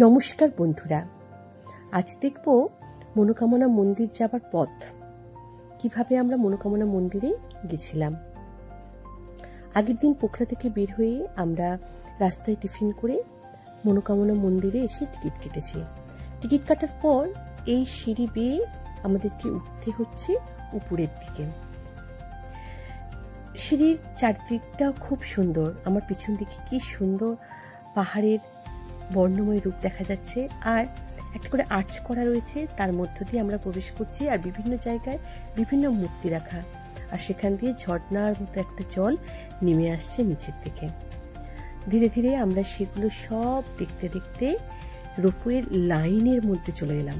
নমস্কার বন্ধুরা, আজ দেখব মনোকামনা মন্দির যাবার পথ। কিভাবে আমরা মনোকামনা মন্দিরে গেছিলাম। আগের দিন পোখরা থেকে বের হয়ে আমরা রাস্তায় টিফিন করে মনোকামনা মন্দিরে এসে টিকিট কেটেছি। টিকিট কাটার পর এই সিঁড়ি বেয়ে আমাদেরকে উঠতে হচ্ছে উপরের দিকে। সিঁড়ির চারদিকটাও খুব সুন্দর। আমার পিছন দিকে কি সুন্দর পাহাড়ের বর্ণময় রূপ দেখা যাচ্ছে, আর একটা করে আর্চ করা রয়েছে, তার মধ্য দিয়ে আমরা প্রবেশ করছি। আর বিভিন্ন জায়গায় বিভিন্ন মূর্তি রাখা, আর সেখান দিয়ে ঝর্ণার মতো একটা জল নেমে আসছে নিচের দিকে। ধীরে ধীরে আমরা সেগুলো সব দেখতে দেখতে রোপওয়ের লাইনের মধ্যে চলে এলাম।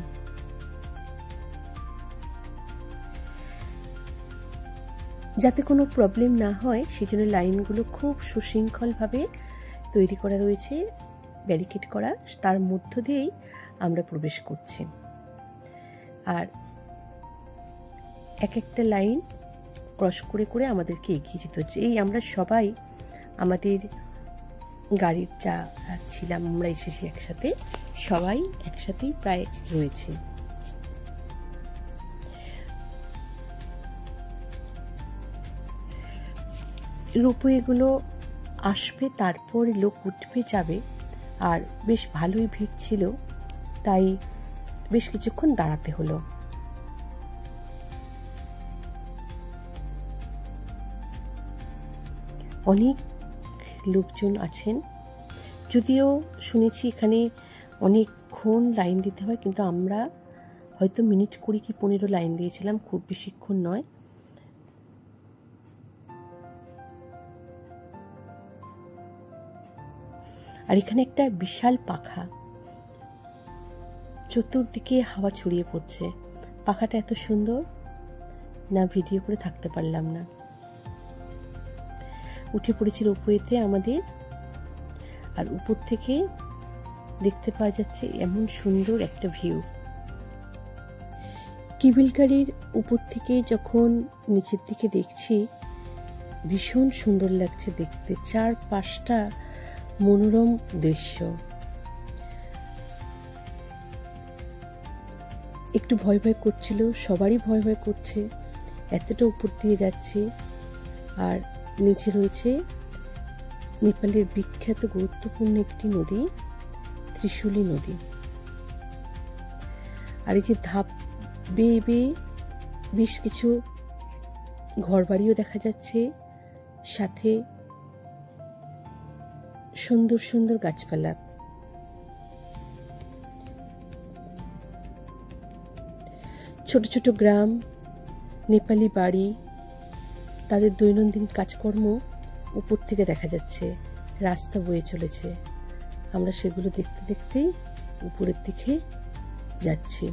যাতে কোনো প্রবলেম না হয় সেজন্য লাইনগুলো খুব সুশৃঙ্খলভাবে তৈরি করা রয়েছে, ব্যারিকেড করা। তার মধ্য দিয়েই আমরা প্রবেশ করছি, আর এক একটা লাইন ক্রস করে করে আমাদেরকে এগিয়ে যেতে হচ্ছে। এই আমরা সবাই আমাদের গাড়ির যা ছিলাম, আমরা এসেছি একসাথে, সবাই একসাথেই প্রায় রয়েছে। রোপওয়েগুলো আসবে, তারপর লোক উঠবে যাবে, আর বেশ ভালোই ভিড় ছিল, তাই বেশ কিছুক্ষণ দাঁড়াতে হলো। অনেক লোকজন আছেন, যদিও শুনেছি এখানে অনেকক্ষণ লাইন দিতে হয়, কিন্তু আমরা হয়তো মিনিট 20 কি 15 লাইন দিয়েছিলাম, খুব বেশিক্ষণ নয়। আর এখানে একটা বিশাল পাখা, চতুর্দিকে হাওয়া ছড়িয়ে পড়ছে। পাখাটা এত সুন্দর না, ভিডিও করে থাকতে পারলাম না। উঠে পড়েছি রোপওয়েতে আমাদের, আর উপর থেকে দেখতে পাওয়া যাচ্ছে এমন সুন্দর একটা ভিউ। কেবল কারের উপর থেকে যখন নিচের দিকে দেখছি, ভীষণ সুন্দর লাগছে দেখতে। চারপাশটা মনোরম দৃশ্য। একটু ভয় ভয় করছিল, সবারই ভয় ভয় করছে, এতটা উপর দিয়ে যাচ্ছে। আর নিচে রয়েছে নেপালের বিখ্যাত গুরুত্বপূর্ণ একটি নদী, ত্রিশুলি নদী। আর এই যে ধাপ বেয়ে বেয়ে বেশ কিছু ঘরবাড়িও দেখা যাচ্ছে, সাথে সুন্দর সুন্দর গাছপালা। ছোট ছোট গ্রাম, নেপালি বাড়ি, তাদের দৈনন্দিন কাজকর্ম উপর থেকে দেখা যাচ্ছে। রাস্তা বয়ে চলেছে, আমরা সেগুলো দেখতে দেখতেই উপরের দিকে যাচ্ছি।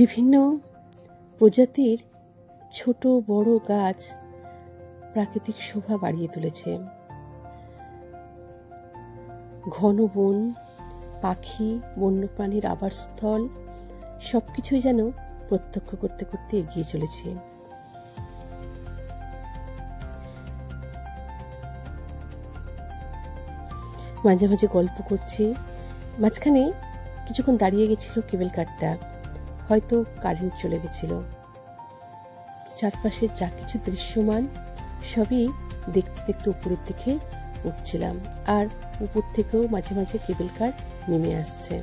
বিভিন্ন প্রজাতির ছোট বড় গাছ প্রাকৃতিক শোভা বাড়িয়ে তুলেছে। ঘন বন, পাখি, বন্যপ্রাণীর আবাসস্থল, সবকিছুই যেন প্রত্যক্ষ করতে করতে এগিয়ে চলেছে। মাঝে মাঝে গল্প করছে। মাঝখানে কিছুক্ষণ দাঁড়িয়ে গেছিল কেবল কারটা, হয়তো কারেন্ট চলে গেছিল। চারপাশে যা কিছু দৃশ্যমান সবই দেখতে দেখতে উপরের দিকে উঠছিলাম, আর উপর থেকেও মাঝে মাঝে কেবল কার নেমে আসছে।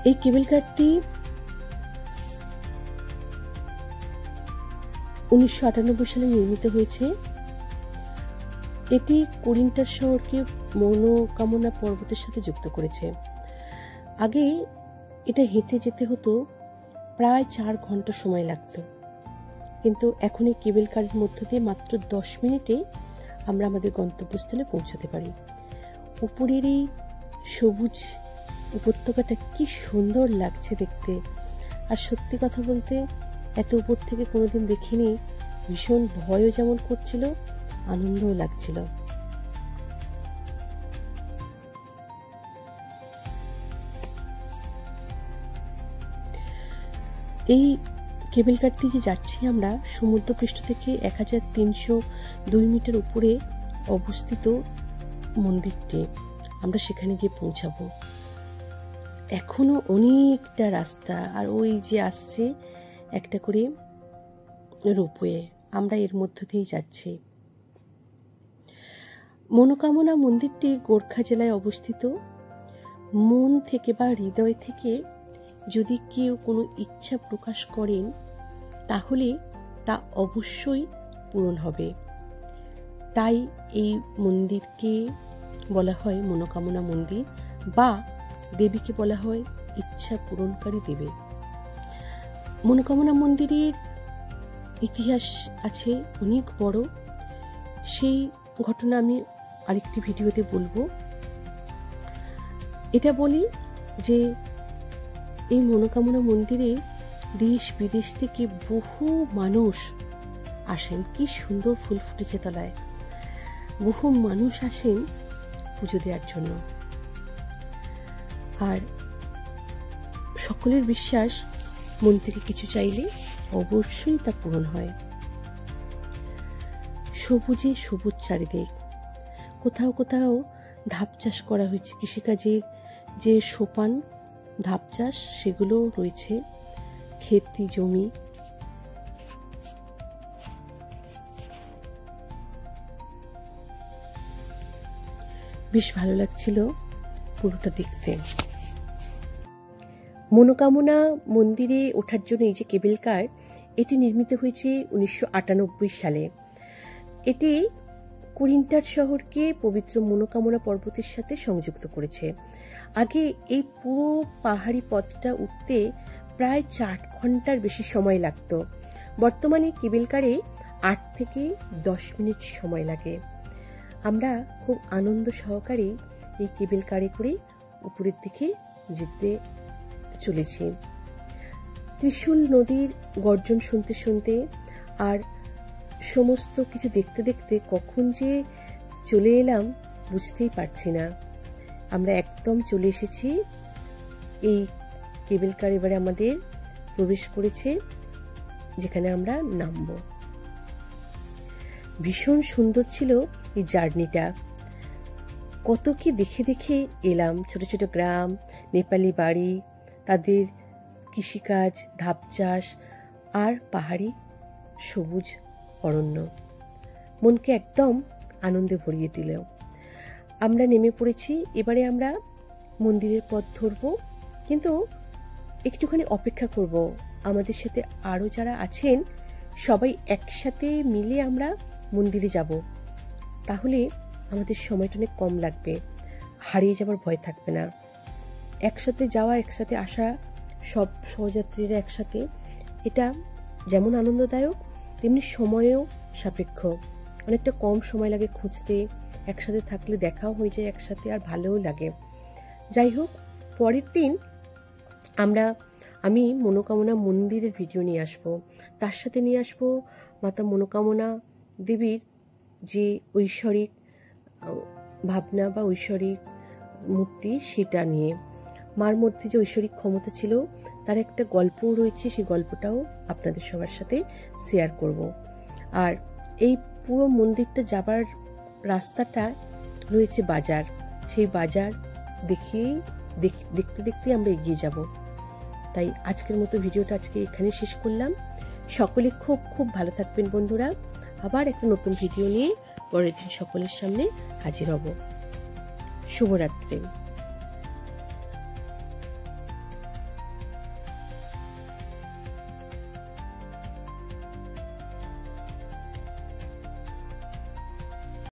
এই কেবল কারটি 1998 সালে নির্মিত হয়েছে। এটি কোরিন্টার শহরকে মনোকামনা পর্বতের সাথে যুক্ত করেছে। আগে এটা হেঁটে যেতে হতো, প্রায় 4 ঘন্টা সময় লাগতো, কিন্তু এখন এই কেবল কারের মধ্য দিয়ে মাত্র 10 মিনিটে আমরা আমাদের গন্তব্যস্থলে পৌঁছতে পারি। উপরের এই সবুজ উপত্যকাটা কি সুন্দর লাগছে দেখতে। আর সত্যি কথা বলতে এত উপর থেকে কোনোদিন দেখিনি। ভীষণ ভয়ও যেমন করছিল, আনন্দও লাগছিল। এই কেবল কারটি যে যাচ্ছি আমরা সমুদ্রপৃষ্ঠ থেকে 1302 মিটার উপরে অবস্থিত মন্দিরটি, আমরা সেখানে গিয়ে পৌঁছাবো। এখনো অনেকটা রাস্তা, আর ওই যে আসছে একটা করে রোপওয়ে, আমরা এর মধ্য দিয়েই যাচ্ছি। মনোকামনা মন্দিরটি গোর্খা জেলায় অবস্থিত। মন থেকে বা হৃদয় থেকে যদি কেউ কোনো ইচ্ছা প্রকাশ করেন তাহলে তা অবশ্যই পূরণ হবে। তাই এই মন্দিরকে বলা হয় মনোকামনা মন্দির, বা দেবীকে বলা হয় ইচ্ছা পূরণকারী দেবী। মনোকামনা মন্দিরের ইতিহাস আছে অনেক বড়, সেই ঘটনা আমি আরেকটি ভিডিওতে বলবো। এটা বলি যে এই মনোকামনা মন্দিরে দেশ বিদেশ থেকে বহু মানুষ আসেন। কি সুন্দর ফুল ফুটেছে তলায়, বহু মানুষ আসেন পুজো দেওয়ার জন্য। আর সকলের বিশ্বাস মন থেকে কিছু চাইলে অবশ্যই তা পূরণ হয়। সবুজে সবুজ চারিদিক, কোথাও কোথাও ধাপ চাষ করা হয়েছে। কৃষিকাজের যে সোপান ধাপ চাষ সেগুলো রয়েছে, ক্ষেতি জমি। বেশ ভালো লাগছিল পুরোটা দেখতে। মনোকামনা মন্দিরে ওঠার জন্য এই যে কেবল কার, এটি নির্মিত হয়েছে 1998 সালে। এটি কুরিন্টার শহরকে পবিত্র মনোকামনা পর্বতের সাথে সংযুক্ত করেছে। আগে এই পুরো পাহাড়ি পথটা উঠতে প্রায় 4 ঘন্টার বেশি সময় লাগতো। বর্তমানে কেবল কারে 8 থেকে 10 মিনিট সময় লাগে। আমরা খুব আনন্দ সহকারে এই কেবল কারে করে উপরের দিকে যেতে চলেছি। ত্রিশূল নদীর গর্জন শুনতে শুনতে আর সমস্ত কিছু দেখতে দেখতে কখন যে চলে এলাম বুঝতেই পারছি না। আমরা একদম চলে এসেছি। এই কেবল কার এবারে আমাদের প্রবেশ করেছে, যেখানে আমরা নামব। ভীষণ সুন্দর ছিল এই জার্নিটা। কত কি দেখে দেখে এলাম, ছোট ছোট গ্রাম, নেপালি বাড়ি, তাদের কৃষিকাজ, ধাপ চাষ আর পাহাড়ি সবুজ অরণ্য মনকে একদম আনন্দে ভরিয়ে দিল। আমরা নেমে পড়েছি। এবারে আমরা মন্দিরের পথ ধরব, কিন্তু একটুখানি অপেক্ষা করব। আমাদের সাথে আরও যারা আছেন সবাই একসাথে মিলে আমরা মন্দিরে যাব, তাহলে আমাদের সময়টা অনেক কম লাগবে, হারিয়ে যাবার ভয় থাকবে না। একসাথে যাওয়া, একসাথে আসা, সব সহযাত্রীরা একসাথে, এটা যেমন আনন্দদায়ক তেমনি সময়েও সাপেক্ষ। অনেকটা কম সময় লাগে খুঁজতে, একসাথে থাকলে দেখাও হয়ে যায় একসাথে, আর ভালোও লাগে। যাই হোক, পরের দিন আমি মনোকামনা মন্দিরের ভিডিও নিয়ে আসব, তার সাথে নিয়ে আসব মাতা মনোকামনা দেবীর যে ঐশ্বরিক ভাবনা বা ঐশ্বরিক মূর্তি, সেটা নিয়ে। মার মধ্যে যে ঐশ্বরিক ক্ষমতা ছিল তার একটা গল্পও রয়েছে, সেই গল্পটাও আপনাদের সবার সাথে শেয়ার করব। আর এই পুরো মন্দিরটা যাবার রাস্তাটা রয়েছে বাজার, সেই বাজার দেখতে দেখতে আমরা এগিয়ে যাব। তাই আজকের মতো ভিডিওটা আজকে এখানে শেষ করলাম। সকলে খুব খুব ভালো থাকবেন বন্ধুরা। আবার একটা নতুন ভিডিও নিয়ে পরের দিন সকলের সামনে হাজির হব। শুভরাত্রি।